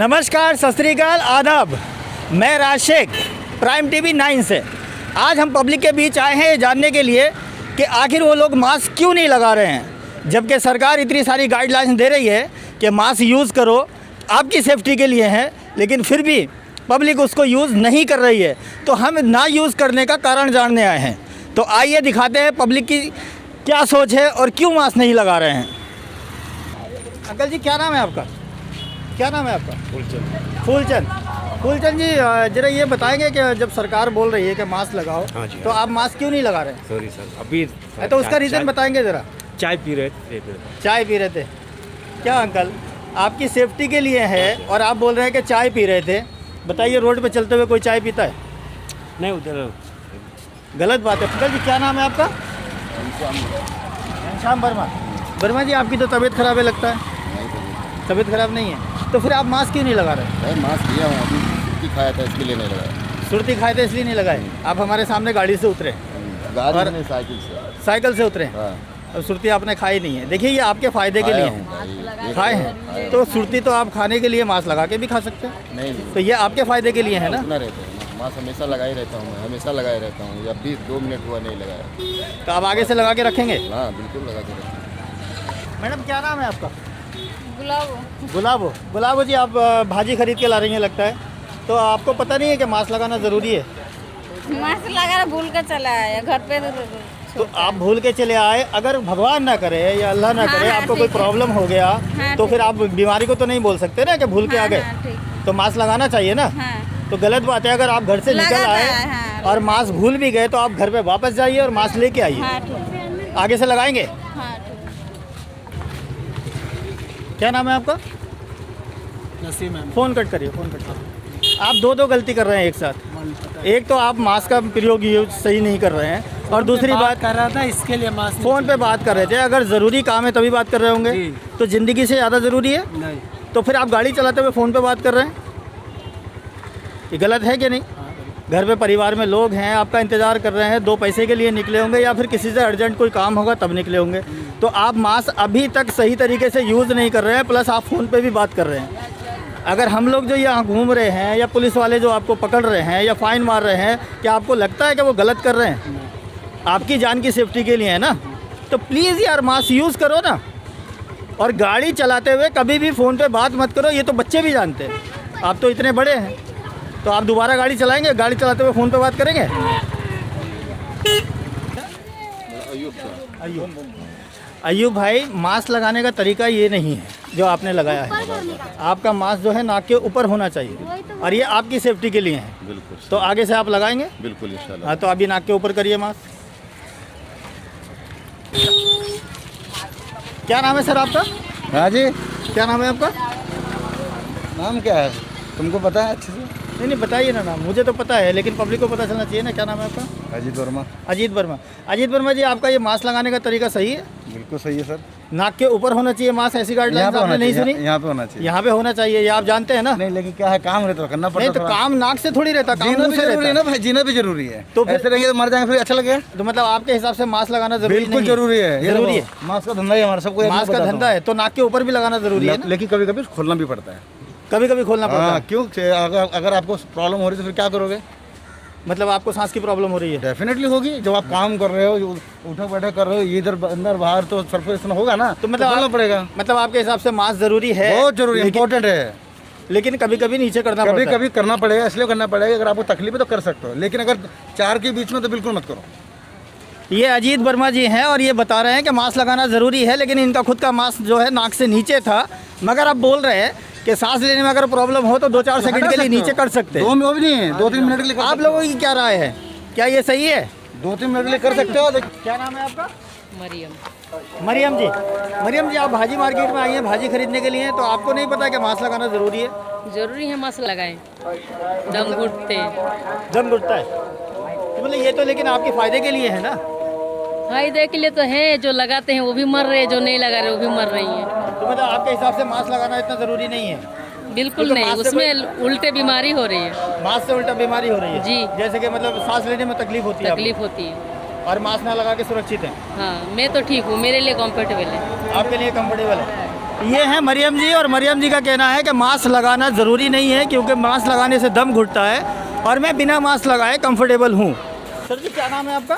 नमस्कार, सत श्री अकाल, आदाब। मैं राज शेख, प्राइम टीवी 9 से। आज हम पब्लिक के बीच आए हैं ये जानने के लिए कि आखिर वो लोग मास्क क्यों नहीं लगा रहे हैं, जबकि सरकार इतनी सारी गाइडलाइंस दे रही है कि मास्क यूज़ करो, आपकी सेफ्टी के लिए है, लेकिन फिर भी पब्लिक उसको यूज़ नहीं कर रही है। तो हम ना यूज़ करने का कारण जानने आए हैं। तो आइए दिखाते हैं पब्लिक की क्या सोच है और क्यों मास्क नहीं लगा रहे हैं। अंकल जी, क्या नाम है आपका? क्या नाम है आपका? फूलचंद जी, जरा ये बताएंगे कि जब सरकार बोल रही है कि मास्क लगाओ, हाँ जी, तो आप मास्क क्यों नहीं लगा रहे? सॉरी सर, अभी तो उसका रीज़न बताएंगे ज़रा। चाय पी रहे थे। चाय पी रहे थे क्या अंकल? आपकी सेफ्टी के लिए है और आप बोल रहे हैं कि चाय पी रहे थे। बताइए, रोड पे चलते हुए कोई चाय पीता है? नहीं, उधर गलत बात है। अंकल जी, क्या नाम है आपका? घनश्याम वर्मा। वर्मा जी, आपकी तो तबीयत ख़राब है लगता है। तबीयत ख़राब नहीं है तो फिर आप मास्क क्यों नहीं लगा रहे? मास्क लिया हूँ, अभी सुर्ती खाया था इसके लिए नहीं लगाया। सुर्ती खाए थे इसलिए नहीं लगाए। आप हमारे सामने गाड़ी से उतरे, गाड़ी में साइकिल से उतरे, हाँ। और सुर्ती आपने खाई नहीं है। देखिए, ये आपके फ़ायदे के लिए है। खाए हैं तो सुर्ती तो आप खाने के लिए मास्क लगा के भी खा सकते हैं। नहीं, तो ये आपके फ़ायदे के लिए है ना। इतना रहता है, मास्क हमेशा लगाए रहता हूँ मैं, हमेशा लगाए रहता हूँ। जब भी 2 मिनट हुआ नहीं लगाया। तो आप आगे से लगा के रखेंगे? हाँ, बिल्कुल लगा के रखेंगे। मैडम, क्या नाम है आपका? गुलाबो। गुलाबो जी, आप भाजी खरीद के ला रही हैं लगता है। तो आपको पता नहीं है कि मास्क लगाना ज़रूरी है? मास्क लगा भूल कर चला आया घर पे। तो आप भूल के चले आए, अगर भगवान ना करे या अल्लाह ना करे आपको कोई प्रॉब्लम हो गया, तो फिर आप बीमारी को तो नहीं बोल सकते ना कि भूल के आ गए। तो मास्क लगाना चाहिए ना। तो गलत बात है, अगर आप घर से निकल आए और मास्क भूल भी गए तो आप घर पे वापस जाइए और मास्क लेके आइए। आगे से लगाएंगे। क्या नाम है आपका? नसीम है। फ़ोन कट करिए, फ़ोन कट करिए। आप दो गलती कर रहे हैं एक साथ। एक तो आप मास्क का प्रयोग सही नहीं कर रहे हैं, और दूसरी बात कर रहा था, इसके लिए मास्क फ़ोन पे बात कर रहे थे। अगर ज़रूरी काम है तभी बात कर रहे होंगे, तो ज़िंदगी से ज़्यादा ज़रूरी है। नहीं, तो फिर आप गाड़ी चलाते हुए फ़ोन पे बात कर रहे हैं, ये गलत है कि नहीं? घर पे परिवार में लोग हैं, आपका इंतज़ार कर रहे हैं, 2 पैसे के लिए निकले होंगे या फिर किसी से अर्जेंट कोई काम होगा तब निकले होंगे। तो आप मास्क अभी तक सही तरीके से यूज़ नहीं कर रहे हैं, प्लस आप फ़ोन पे भी बात कर रहे हैं। अगर हम लोग जो यहाँ घूम रहे हैं या पुलिस वाले जो आपको पकड़ रहे हैं या फ़ाइन मार रहे हैं, क्या आपको लगता है कि वो गलत कर रहे हैं? आपकी जान की सेफ्टी के लिए है ना। तो प्लीज़ यार, मास्क यूज़ करो ना। और गाड़ी चलाते हुए कभी भी फ़ोन पे बात मत करो, ये तो बच्चे भी जानते हैं। आप तो इतने बड़े हैं, तो आप दोबारा गाड़ी चलाएंगे? गाड़ी चलाते हुए फ़ोन पे बात करेंगे? अयूब भाई, मास्क लगाने का तरीका ये नहीं है जो आपने लगाया है। आपका मास्क जो है नाक के ऊपर होना चाहिए, और ये आपकी सेफ्टी के लिए है। बिल्कुल। तो आगे से आप लगाएंगे? बिल्कुल इंशाल्लाह। हाँ, तो अभी नाक के ऊपर करिए मास्क। क्या नाम है सर आपका? हाँ जी, क्या नाम है आपका? नाम क्या है तुमको पता है अच्छे से? नहीं, बताइए ना नाम। मुझे तो पता है, लेकिन पब्लिक को पता चलना चाहिए ना। क्या नाम है आपका? अजीत वर्मा। अजीत वर्मा। अजीत वर्मा जी, आपका ये मास्क लगाने का तरीका सही है? बिल्कुल सही है सर। नाक के ऊपर होना चाहिए मास्क, ऐसी गाइडलाइंस आपने नहीं सुनी? यहाँ पे होना चाहिए। यहाँ पे होना चाहिए, ये आप जानते हैं ना। नहीं, लेकिन क्या है, काम रहता है, करना पड़ता नहीं, तो काम नाक से थोड़ी रहता, काम जीना मुंह भी से जरूरी है रहता ना भाई, जीना भी जरूरी है। तो तो फिर- ऐसे रहेंगे तो मर जाएंगे, फिर अच्छा लगेगा? तो मतलब आपके हिसाब से मास्क लगाना जरूरी बिल्कुल नहीं जरूरी है, ये जरूरी है। देखो, मास्क का धंधा ही हमारा, सबको मास्क का धंधा है तो नाक के ऊपर भी लगाना जरूरी है ना। लेकिन कभी कभी खोलना भी पड़ता है। कभी कभी खोलना पड़ता हाँ, है। क्यों? अगर आपको प्रॉब्लम हो रही है तो फिर क्या करोगे? मतलब आपको सांस की प्रॉब्लम हो रही है? डेफिनेटली होगी। जब आप काम कर रहे हो, उठा बैठा कर रहे हो, इधर अंदर बाहर, तो सर्कुलेशन होगा ना। तो मतलब खोलना पड़ेगा। मतलब आपके हिसाब से मास्क जरूरी है? बहुत जरूरी है, इम्पोर्टेंट है। लेकिन कभी कभी नीचे करना कभी पड़ता है। कभी करना पड़ेगा, इसलिए करना पड़ेगा। अगर आपको तकलीफ है तो कर सकते हो, लेकिन अगर 4 के बीच में तो बिल्कुल मत करो। ये अजीत वर्मा जी हैं और ये बता रहे हैं कि मास्क लगाना ज़रूरी है, लेकिन इनका खुद का मास्क जो है नाक से नीचे था। मगर आप बोल रहे हैं कि सांस लेने में अगर प्रॉब्लम हो तो 2-4 सेकंड के लिए नीचे कर सकते हैं। 2 में भी नहीं है, 2-3 मिनट के लिए कर आप सकते हो। लोगों की क्या राय है, क्या ये सही है? 2-3 मिनट के लिए कर सकते हो। क्या नाम है आपका? मरियम। मरियम जी। मरियम जी, आप भाजी मार्केट में आई हैं भाजी खरीदने के लिए, तो आपको नहीं पता कि मास्क लगाना ज़रूरी है? जरूरी है मास्क लगाएं, दम घुटते। दम घुटता है तो मतलब ये तो लेकिन आपके फ़ायदे के लिए है ना। फायदे के लिए तो है, जो लगाते हैं वो भी मर रहे हैं, जो नहीं लगा रहे वो भी मर रही हैं। तो मतलब आपके हिसाब से मास्क लगाना इतना ज़रूरी नहीं है? बिल्कुल तो नहीं, मास्क से उसमें उल्टे बीमारी हो रही है। मास्क से उल्टा बीमारी हो रही है जी। जैसे कि मतलब सांस लेने में तकलीफ होती है तकलीफ होती है। आपको, और मास्क ना लगा के सुरक्षित है। हाँ, मैं तो ठीक हूँ, मेरे लिए कंफर्टेबल है। आपके लिए कंफर्टेबल है। ये हैं मरियम जी, और मरियम जी का कहना है कि मास्क लगाना ज़रूरी नहीं है क्योंकि मास्क लगाने से दम घुटता है और मैं बिना मास्क लगाए कंफर्टेबल हूँ। सर जी क्या नाम है आपका?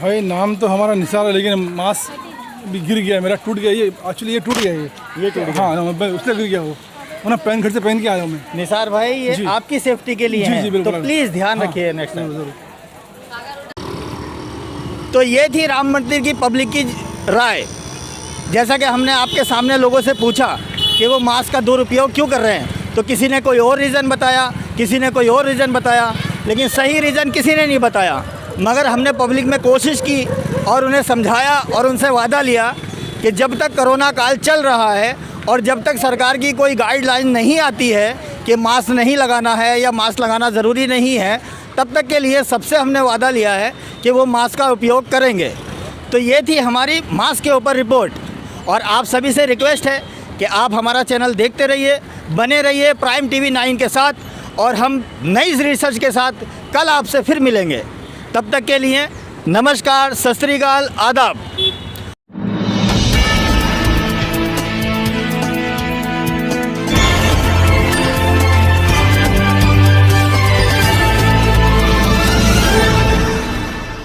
भाई नाम तो हमारा निसार है, लेकिन मास्क भी गिर गया मेरा, टूट गया। ये एक्चुअली ये टूट गया, ये टूट गया। हाँ उससे गिर गया वो, वरना पैन घर से पहन के आया हूँ मैं। निसार भाई ये जी। आपकी सेफ्टी के लिए जी, है, जी, तो बिल्कुल। प्लीज़ ध्यान हाँ, रखिए नेक्स्ट टाइम। ज़रूर। तो ये थी राम मंदिर की पब्लिक की राय। जैसा कि हमने आपके सामने लोगों से पूछा कि वो मास्क का दुरुपयोग क्यों कर रहे हैं, तो किसी ने कोई और रीज़न बताया, किसी ने कोई और रीज़न बताया, लेकिन सही रीज़न किसी ने नहीं बताया। मगर हमने पब्लिक में कोशिश की और उन्हें समझाया और उनसे वादा लिया कि जब तक कोरोना काल चल रहा है और जब तक सरकार की कोई गाइडलाइन नहीं आती है कि मास्क नहीं लगाना है या मास्क लगाना ज़रूरी नहीं है, तब तक के लिए सबसे हमने वादा लिया है कि वो मास्क का उपयोग करेंगे। तो ये थी हमारी मास्क के ऊपर रिपोर्ट, और आप सभी से रिक्वेस्ट है कि आप हमारा चैनल देखते रहिए, बने रहिए प्राइम टीवी 9 के साथ, और हम नई रिसर्च के साथ कल आपसे फिर मिलेंगे। तब तक के लिए नमस्कार, सत श्री अकाल, आदाब।